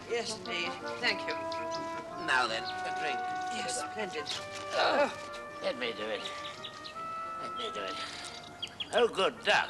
Yes, indeed. Thank you. Now then, a drink. Yes, splendid. Let me do it. Let me do it. Oh, good duck.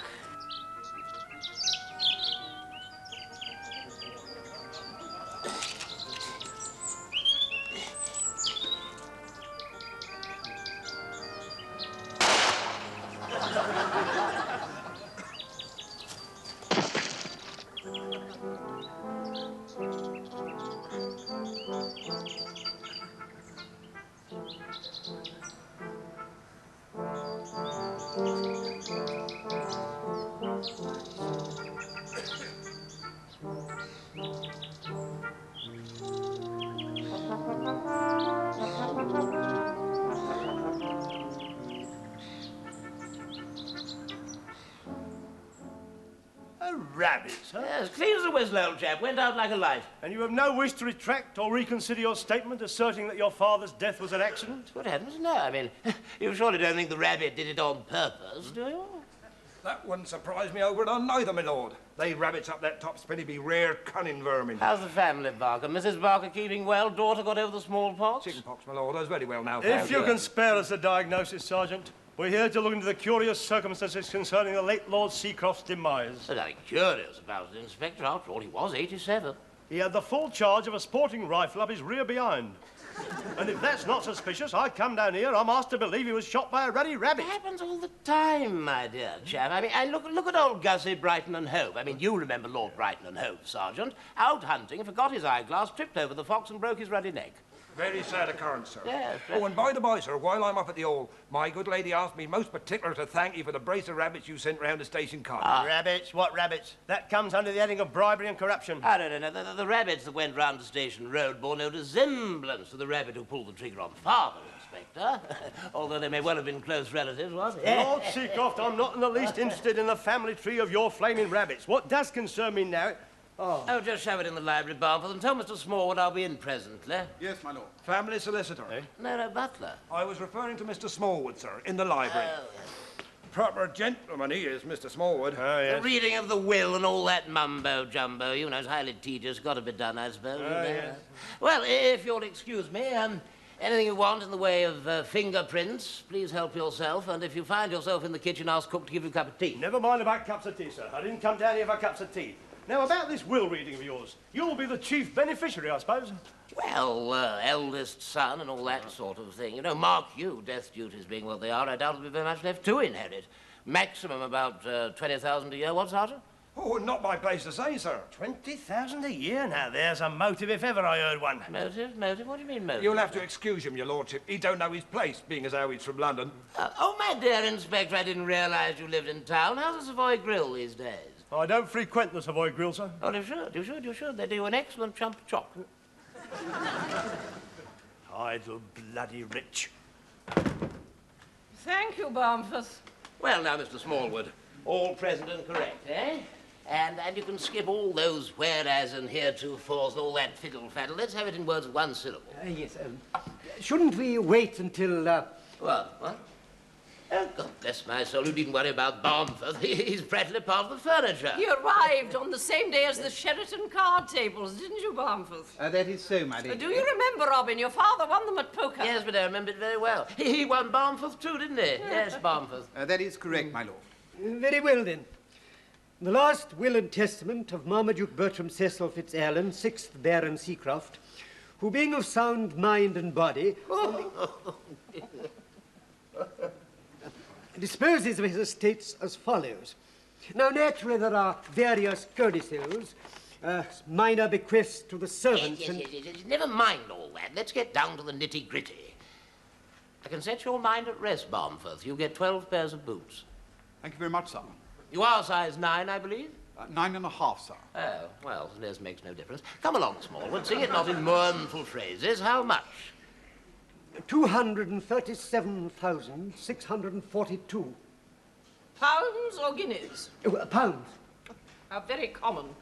Rabbits, huh? As clean as a whistle, old chap. Went out like a light. And you have no wish to retract or reconsider your statement asserting that your father's death was an accident? Good heavens, no. I mean, you surely don't think the rabbit did it on purpose, do you? That wouldn't surprise me over it on neither, my lord. They rabbits up that top spinney be rare cunning vermin. How's the family, Barker? Mrs. Barker keeping well? Daughter got over the smallpox? Chickenpox, my lord. I was very well now. If you can spare us a diagnosis, Sergeant. We're here to look into the curious circumstances concerning the late Lord Seacroft's demise. There's nothing curious about it, Inspector. After all, he was 87. He had the full charge of a sporting rifle up his rear behind. And if that's not suspicious, I come down here, I'm asked to believe he was shot by a ruddy rabbit. It happens all the time, my dear chap. I mean, look at old Gussie Brighton and Hove. I mean, you remember Lord Brighton and Hove, Sergeant. Out hunting, forgot his eyeglass, tripped over the fox and broke his ruddy neck. Very sad occurrence, sir. Yes. Oh, and by the by, sir, while I'm up at the Old, my good lady asked me most particular to thank you for the brace of rabbits you sent round the station car. Rabbits? What rabbits? That comes under the heading of bribery and corruption. I don't know. The rabbits that went round the station road bore no resemblance to the rabbit who pulled the trigger on Father, Inspector. Although they may well have been close relatives, was it? Lord Seacroft, I'm not in the least interested in the family tree of your flaming rabbits. What does concern me now... Oh, just shove it in the library, Barnford, and tell Mr. Smallwood I'll be in presently. Yes, my lord. Family solicitor. Eh? No, butler. I was referring to Mr. Smallwood, sir, in the library. Oh, yes. Proper gentleman he is, Mr. Smallwood. Oh, yes. The reading of the will and all that mumbo-jumbo, you know, is highly tedious. Got to be done, I suppose. Yes. Well, if you'll excuse me, anything you want in the way of fingerprints, please help yourself. And if you find yourself in the kitchen, ask cook to give you a cup of tea. Never mind about cups of tea, sir. I didn't come down here for cups of tea. Now, about this will reading of yours, you'll be the chief beneficiary, I suppose. Well, eldest son and all that sort of thing. You know, mark you, death duties being what they are, I doubt there'll be very much left to inherit. Maximum about 20,000 a year. What, Sergeant? Oh, not my place to say, sir. 20,000 a year? Now, there's a motive if ever I heard one. Motive? What do you mean, motive? You'll have to excuse him, your lordship. He don't know his place, being as how he's from London. Oh, my dear Inspector, I didn't realise you lived in town. How's the Savoy Grill these days? I don't frequent the Savoy Grill, sir. Oh, you should. They do an excellent chump chop. Idle bloody rich. Thank you, Bamford. Well, now, Mr. Smallwood, all present and correct, eh? And you can skip all those whereas and heretofores and all that fiddle-faddle. Let's have it in words of one syllable. Yes, shouldn't we wait until... What? Oh, God bless my soul, you needn't worry about Barnforth. He's practically part of the furniture. He arrived on the same day as the Sheraton card tables, didn't you, Barnforth? That is so, my lady. Do you remember, Robin? Your father won them at poker. Yes, but I remember it very well. He won Barnforth too, didn't he? Yes, Barnforth. That is correct, my lord. Very well, then. The last will and testament of Marmaduke Bertram Cecil Fitzalan, 6th Baron Seacroft, who being of sound mind and body, disposes of his estates as follows. Now, naturally, there are various codicils, minor bequests to the servants Yes. Never mind all that. Let's get down to the nitty-gritty. I can set your mind at rest, Barnforth. You get 12 pairs of boots. Thank you very much, sir. You are size 9, I believe? 9.5, sir. Oh, well, this makes no difference. Come along, Smallwood. Sing it not in mournful phrases. How much? 237,642. Pounds or guineas? Pounds. How very common.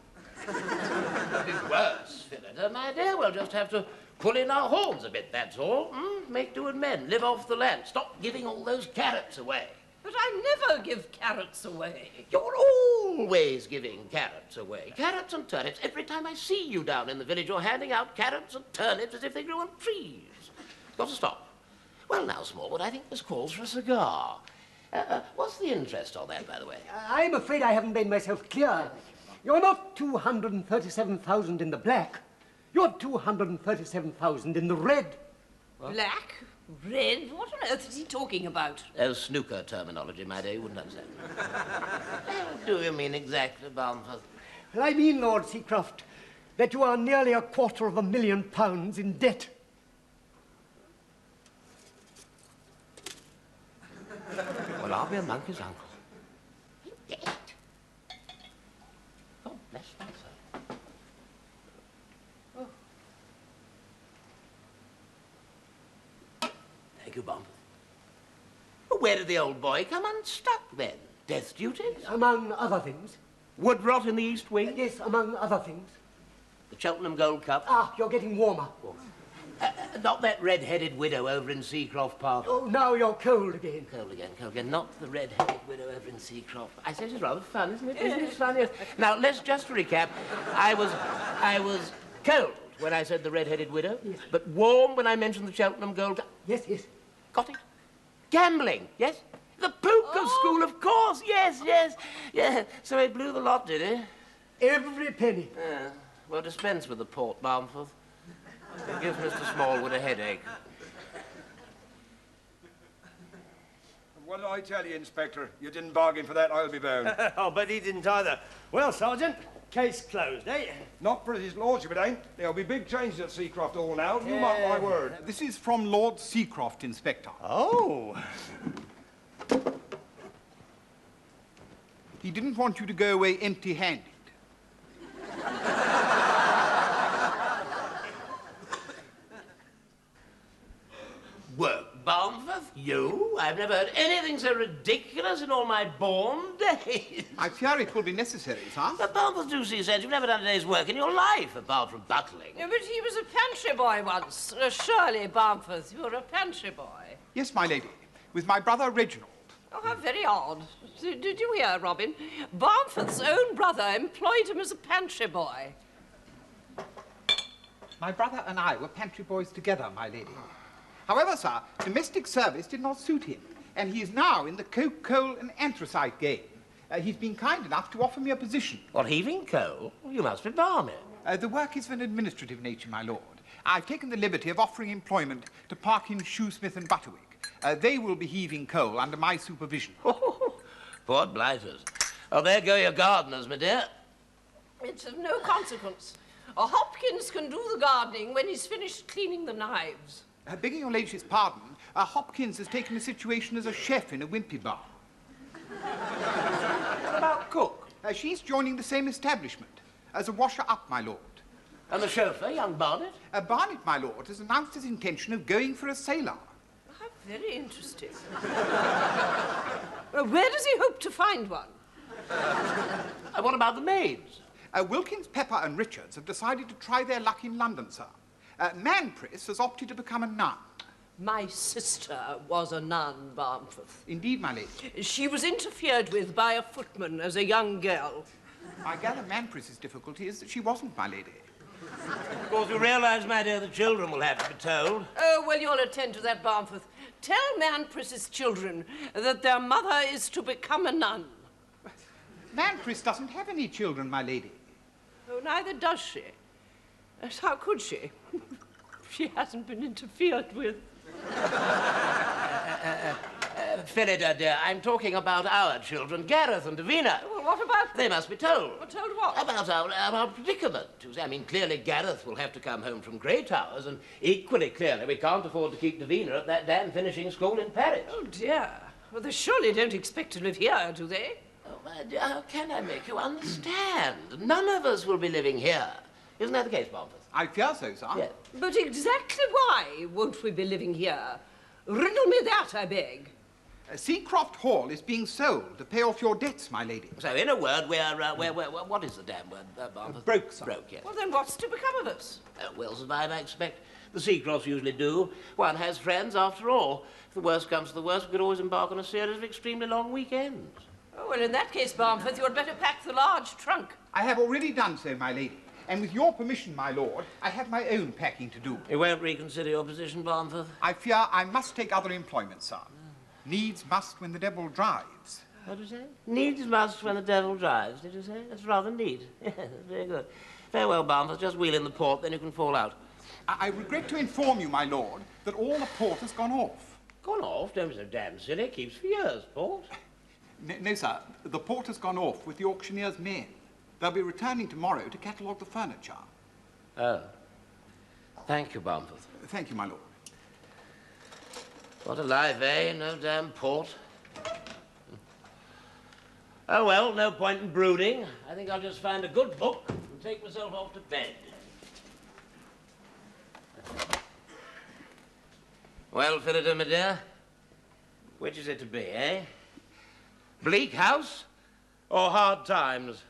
It's worse, Phillida, my dear. We'll just have to pull in our horns a bit, that's all. Make do with men. Live off the land. Stop giving all those carrots away. But I never give carrots away. You're always giving carrots away. Carrots and turnips. Every time I see you down in the village, you're handing out carrots and turnips as if they grew on trees. Got to stop. Well, now, Smallwood, I think this calls for a cigar. What's the interest on that, by the way? I'm afraid I haven't made myself clear. You're not 237,000 in the black. You're 237,000 in the red. What? Black? Red? What on earth is he talking about? Oh, snooker terminology, my dear. You wouldn't understand. What do you mean exactly, Barnforth? Well, I mean, Lord Seacroft, that you are nearly £250,000 in debt. Well, I'll be a monkey's uncle. Yes. God bless my soul. Oh. Thank you, Barnforth. Well, where did the old boy come unstuck, then? Death duties? Among other things. Wood rot in the east wing? Yes, among other things. The Cheltenham Gold Cup? Ah, you're getting warmer. Not that red-headed widow over in Seacroft Park. Oh, now you're cold again. Cold again. Not the red-headed widow over in Seacroft. I say it's rather fun, isn't it? Isn't it fun? Yes. Now, let's just recap. I was cold when I said the red-headed widow, yes, but warm when I mentioned the Cheltenham Gold Cup. Yes, yes. Got it? Gambling, yes? The poker school, of course. Yes. Yeah. So he blew the lot, did he? Every penny. Well, dispense with the port, Barnforth. It gives Mr. Smallwood a headache. What did I tell you, Inspector? You didn't bargain for that, I'll be bound. I'll bet he didn't either. Well, Sergeant, case closed, eh? Not for his lordship, it ain't. There'll be big changes at Seacroft Hall now. You mark my word. This is from Lord Seacroft, Inspector. Oh. He didn't want you to go away empty-handed. Work, Barnforth? You? I've never heard anything so ridiculous in all my born days. I fear it will be necessary, sir. But Barnforth, do see sense. You've never done a day's work in your life, apart from butling. Yeah, but he was a pantry boy once. Surely, Barnforth, you're a pantry boy. Yes, my lady. With my brother Reginald. Oh, how very odd. Did you hear, Robin? Barnforth's own brother employed him as a pantry boy. My brother and I were pantry boys together, my lady. However, sir, domestic service did not suit him, and he is now in the coke, coal, and anthracite game. He's been kind enough to offer me a position. What, heaving coal? You must be balmy. The work is of an administrative nature, my lord. I've taken the liberty of offering employment to Parkin, Shoesmith, and Butterwick. They will be heaving coal under my supervision. Poor blighters. Oh, there go your gardeners, my dear. It's of no consequence. Hopkins can do the gardening when he's finished cleaning the knives. Begging your ladyship's pardon, Hopkins has taken a situation as a chef in a wimpy bar. What about cook? She's joining the same establishment as a washer-up, my lord. And the chauffeur, young Barnett? Barnett, my lord, has announced his intention of going for a sailor. How very interesting. Where does he hope to find one? And what about the maids? Wilkins, Pepper and Richards have decided to try their luck in London, sir. Manpress has opted to become a nun. My sister was a nun, Barmforth. Indeed, my lady. She was interfered with by a footman as a young girl. I gather Manpriss's difficulty is that she wasn't, my lady. Of course, you realise, my dear, the children will have to be told. Oh, well, you'll attend to that, Barmforth. Tell Manpriss's children that their mother is to become a nun. Manpriss doesn't have any children, my lady. Oh, neither does she. How could she? She hasn't been interfered with. Phillida, dear, I'm talking about our children, Gareth and Davina. Well, what about them? They must be told. Well, told what? About our predicament. I mean, clearly Gareth will have to come home from great hours, and equally clearly we can't afford to keep Davina at that damn finishing school in Paris. Oh, dear. Well, they surely don't expect to live here, do they? Oh, my dear, how can I make you understand? None of us will be living here. Isn't that the case, Barmforth? I fear so, sir. Yes. But exactly why won't we be living here? Riddle me that, I beg. Croft Hall is being sold to pay off your debts, my lady. So, in a word, we're what is the damn word, Barmforth? Broke, sir. Broke, yes. Well, then what's to become of us? We'll survive, I expect. The Seacrofts usually do. One has friends, after all. If the worst comes to the worst, we could always embark on a series of extremely long weekends. Oh, well, in that case, Barmforth, you'd better pack the large trunk. I have already done so, my lady. And with your permission, my lord, I have my own packing to do. You won't reconsider your position, Barmforth? I fear I must take other employment, sir. Needs must when the devil drives. What did you say? Needs must when the devil drives, did you say? That's rather neat. That's very good. Farewell, Barmforth. Just wheel in the port, then you can fall out. I regret to inform you, my lord, that all the port has gone off. Gone off? Don't be so damn silly. Keeps for years, port. No, sir. The port has gone off with the auctioneer's men. They'll be returning tomorrow to catalogue the furniture. Oh. Thank you, Barmforth. Thank you, my lord. What a life, eh? No damn port. Oh, well, no point in brooding. I think I'll just find a good book and take myself off to bed. Well, Phillida, my dear, which is it to be, eh? Bleak House or Hard Times?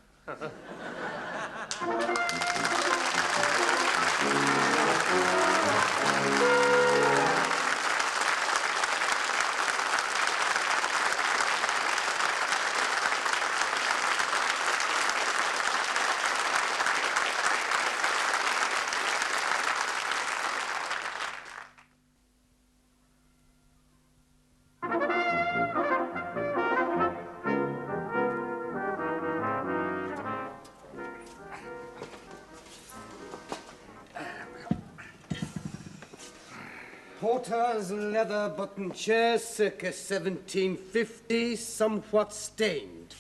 Porter's leather button chair, circa 1750, somewhat stained.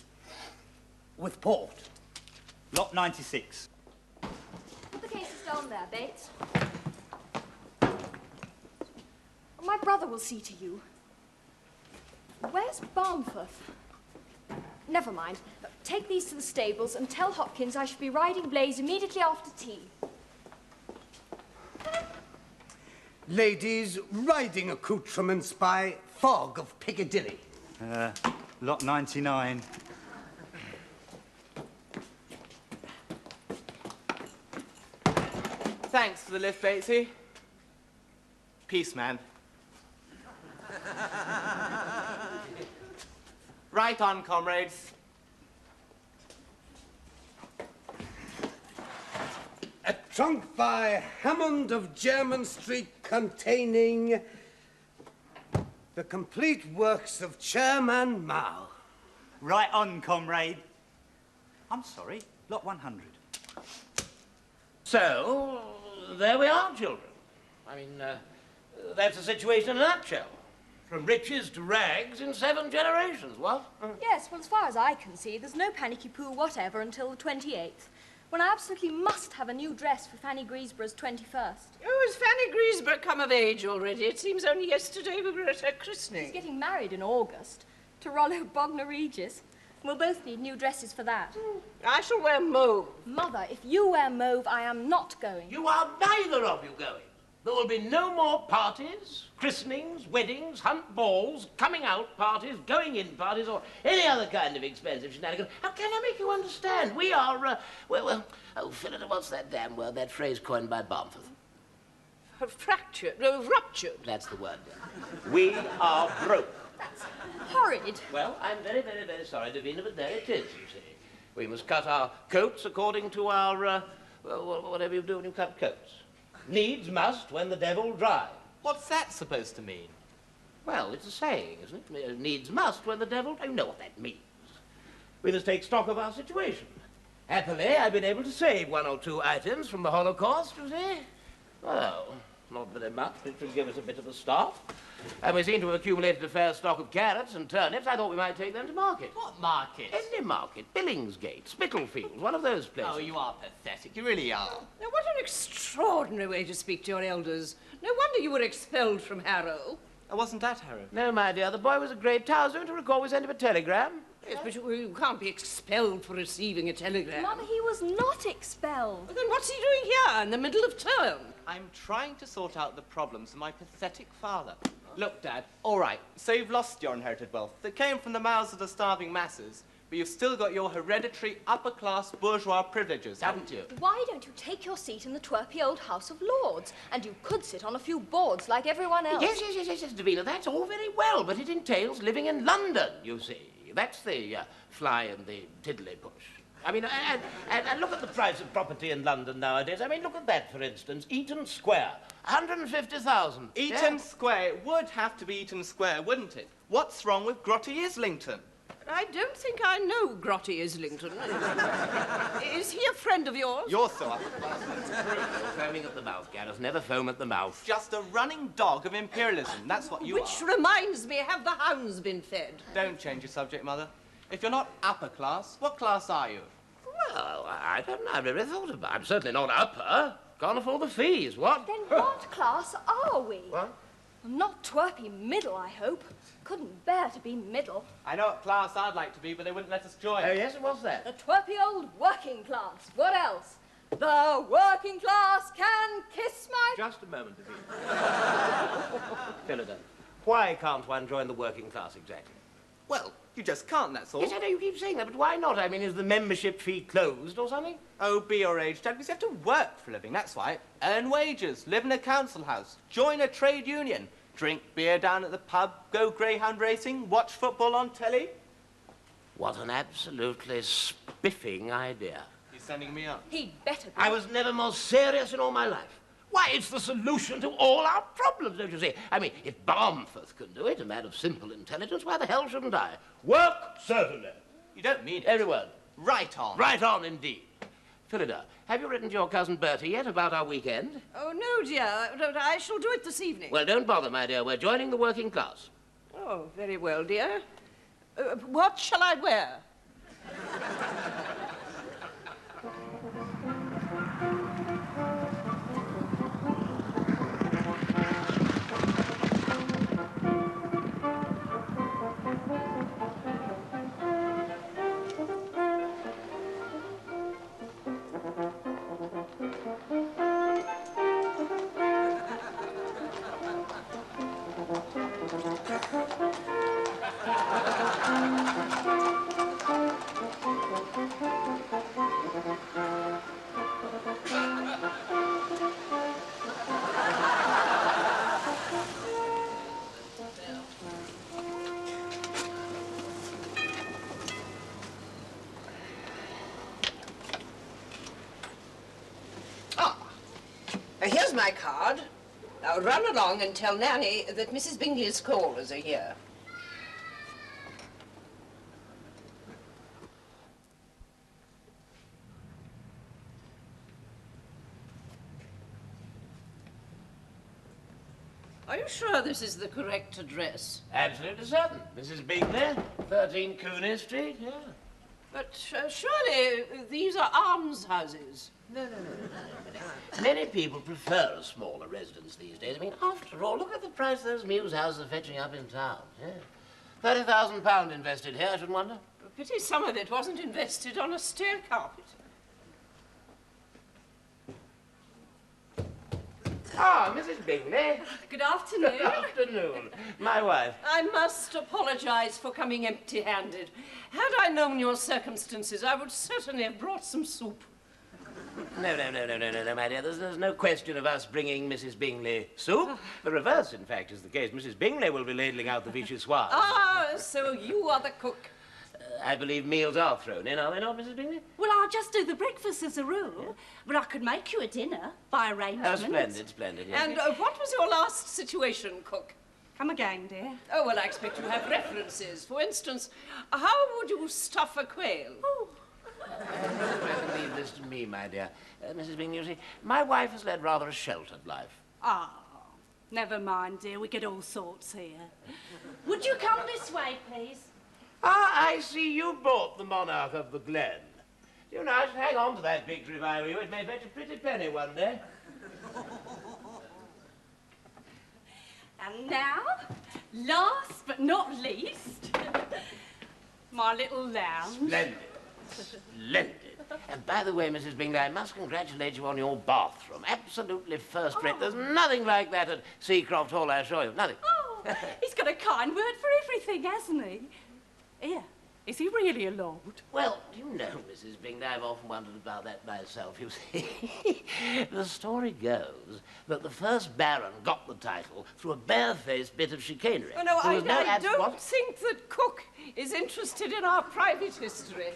With port. Lot 96. Put the cases down there, Bates. My brother will see to you. Where's Barmforth? Never mind. Take these to the stables and tell Hopkins I shall be riding Blaze immediately after tea. Ladies' riding accoutrements by Fogg of Piccadilly. Lot 99. Thanks for the lift, Batesy. Peace, man. Right on, comrades. A trunk by Hammond of Jermyn Street containing the complete works of Chairman Mao. Right on, comrade. I'm sorry, lot 100. So, there we are, children. I mean, that's the situation in a nutshell. From riches to rags in 7 generations, what? Yes, well, as far as I can see, there's no panicky poo whatever until the 28th, when I absolutely must have a new dress for Fanny Griesborough's 21st. Oh, has Fanny Griesborough come of age already? It seems only yesterday we were at her christening. She's getting married in August to Rollo Bognor Regis. We'll both need new dresses for that. I shall wear mauve. Mother, if you wear mauve, I am not going. You are neither of you going. There will be no more parties, christenings, weddings, hunt balls, coming out parties, going in parties, or any other kind of expensive shenanigans. How can I make you understand? We are, oh, Phillida, what's that damn word, that phrase coined by Barmforth? Fractured, no, ruptured. That's the word. We are broke. Horrid. Well, I'm very, very, very sorry, Davina, but there it is, you see. We must cut our coats according to our, well, whatever you do when you cut coats. Needs must when the devil drives. What's that supposed to mean? Well, it's a saying, isn't it? Needs must when the devil... You know what that means. We must take stock of our situation. Happily, I've been able to save 1 or 2 items from the Holocaust, you see. Well, not very much. It should give us a bit of a start. And we seem to have accumulated a fair stock of carrots and turnips. I thought we might take them to market. What market? Any market. Billingsgate, Spitalfields, one of those places. Oh, you are pathetic. You really are. Now, what an extraordinary way to speak to your elders. No wonder you were expelled from Harrow. I wasn't at Harrow. No, my dear, the boy was a great Towers. Don't you recall we sent him a telegram? Yes, but you can't be expelled for receiving a telegram. Mother, he was not expelled. Well, then what's he doing here in the middle of term? I'm trying to sort out the problems of my pathetic father. Look, Dad, all right, so you've lost your inherited wealth that came from the mouths of the starving masses, but you've still got your hereditary upper-class bourgeois privileges, haven't you? Why don't you take your seat in the twerpy old House of Lords? And you could sit on a few boards like everyone else. Yes, Davina, that's all very well, but it entails living in London, you see. That's the fly in the tiddly push. I mean, and look at the price of property in London nowadays. I mean, look at that, for instance. Eaton Square, 150,000. Eaton Square, it would have to be Eaton Square, wouldn't it? What's wrong with Grotty Islington? I don't think I know Grotty Islington. Is he a friend of yours? You're so up. Foaming at the mouth, Gareth. Never foam at the mouth. Just a running dog of imperialism, that's what you Which are. reminds me, have the hounds been fed? Don't change your subject, Mother. If you're not upper class, what class are you? Well, I don't know. I've never thought about it. I'm certainly not upper. Can't afford the fees. What? Then what class are we? What? Not twerpy middle, I hope. Couldn't bear to be middle. I know what class I'd like to be, but they wouldn't let us join. Oh, yes, and what's that? The twerpy old working class. What else? The working class can kiss my... Just a moment, Davina. Philida, why can't one join the working class exactly? Well, you just can't, that's all. Yes, I know you keep saying that, but why not? I mean, is the membership fee closed or something? Oh, be your age, Dad, because you have to work for a living, that's why. Earn wages, live in a council house, join a trade union, drink beer down at the pub, go greyhound racing, watch football on telly. What an absolutely spiffing idea. He's sending me up. He'd better be. I was never more serious in all my life. Why, it's the solution to all our problems, don't you see? I mean, if Barmforth can do it, a man of simple intelligence, why the hell shouldn't I? Work, certainly. You don't mean it. Every word. Right on. Right on, indeed. Philida, have you written to your cousin Bertie yet about our weekend? Oh, no, dear. I shall do it this evening. Well, don't bother, my dear. We're joining the working class. Oh, very well, dear. What shall I wear? Here's my card. Now run along and tell Nanny that Mrs. Bingley's callers are here. Are you sure this is the correct address? Absolutely certain. Mrs. Bingley, 13 Cooney Street, yeah. But surely these are almshouses. No. Many people prefer a smaller residence these days. I mean, after all, look at the price those mews houses are fetching up in town. Yeah. £30,000 invested here, I shouldn't wonder. Pity some of it wasn't invested on a stair carpet. Ah, Mrs. Bingley. Good afternoon. Good afternoon. My wife. I must apologize for coming empty-handed. Had I known your circumstances, I would certainly have brought some soup. No, my dear. There's no question of us bringing Mrs. Bingley soup. The reverse, in fact, is the case. Mrs. Bingley will be ladling out the vichyssoise. Ah, so you are the cook. I believe meals are thrown in, are they not, Mrs. Bingley? Well, I'll just do the breakfast as a rule, but I could make you a dinner by arrangement. Oh, splendid, yes. And what was your last situation, cook? Come again, dear. Oh, well, I expect you have references. For instance, how would you stuff a quail? Oh. Leave this to me, my dear. Mrs. Bingley, you see, my wife has led rather a sheltered life. Ah, never mind, dear. We get all sorts here. Would you come this way, please? Ah, I see you bought the monarch of the glen. You know, I should hang on to that picture if I were you. It may fetch a pretty penny one day. And now, last but not least, my little lounge. Splendid. And by the way, Mrs. Bingley, I must congratulate you on your bathroom. Absolutely first-rate. Oh. There's nothing like that at Croft Hall, I assure you. Nothing. Oh, he's got a kind word for everything, hasn't he? Here, is he really a lord? Well, you know, Mrs. Bingley, I've often wondered about that myself, you see. The story goes that the first Baron got the title through a barefaced bit of chicanery. Oh, no, I don't what? think that Cook is interested in our private history.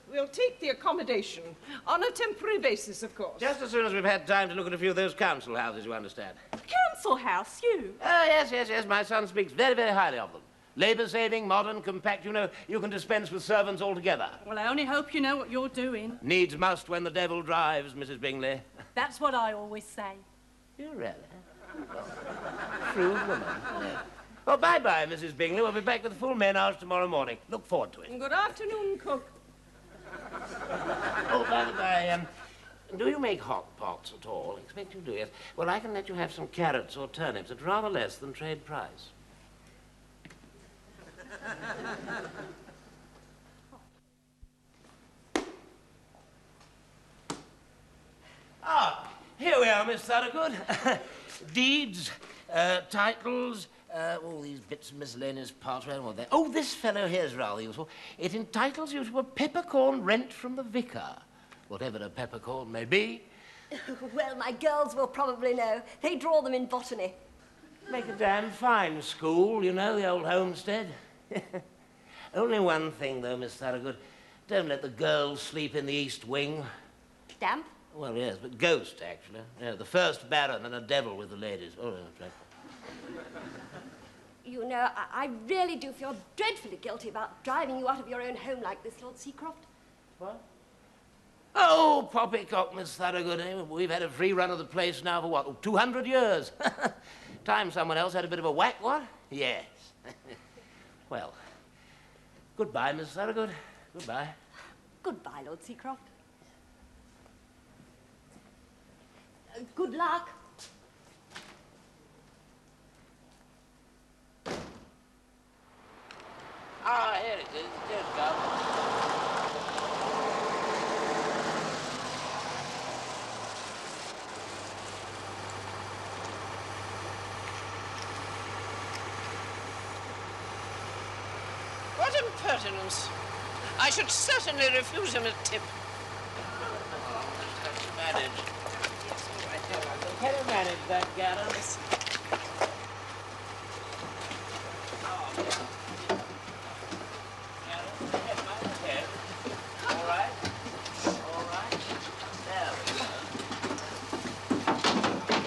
We'll take the accommodation on a temporary basis, of course. Just as soon as we've had time to look at a few of those council houses, you understand. Council house, you? Oh, yes. My son speaks very, very highly of them. Labour-saving, modern, compact, you know, you can dispense with servants altogether. Well, I only hope you know what you're doing. Needs must when the devil drives, Mrs. Bingley. That's what I always say. You really? True woman. Yeah. Well, bye-bye, Mrs. Bingley. We'll be back with the full menage tomorrow morning. Look forward to it. Good afternoon, cook. Oh, by the by, do you make hot pots at all? Expect you do, yes. Well, I can let you have some carrots or turnips at rather less than trade price. Ah, here we are, Miss Thorogood. Deeds, titles, all these bits of miscellaneous parts. Oh, this fellow here's rather useful. It entitles you to a peppercorn rent from the vicar, whatever a peppercorn may be. Well, my girls will probably know. They draw them in botany. Make a damn fine school, you know, the old homestead. Only one thing, though, Miss Thorogood. Don't let the girls sleep in the east wing. Damp? Well, yes, but ghost, actually. Yeah, the first Baron and a devil with the ladies. Oh, that's right. You know, I really do feel dreadfully guilty about driving you out of your own home like this, Lord Seacroft. What? Oh, poppycock, Miss Thorogood. We've had a free run of the place now for, what, 200 years? Time someone else had a bit of a whack, what? Yes. Well, goodbye, Miss Thorogood. Goodbye. Goodbye, Lord Seacroft. Good luck. Ah, here it is. Just go. What impertinence. I should certainly refuse him a tip. Manage. Can you manage that, Gareth? All right. There we go.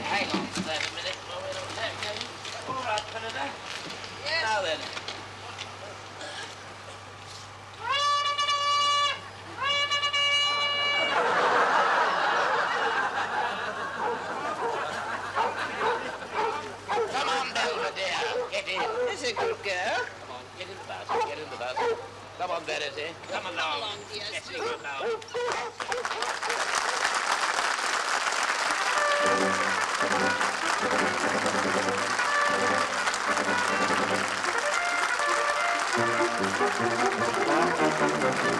Hang on for that a minute. All right, Senator. Yes. Now then. A good girl. Come on, get in the bus. Get in the bus. Come on, Verity. Come along. Come along, dear. Let's leave it now.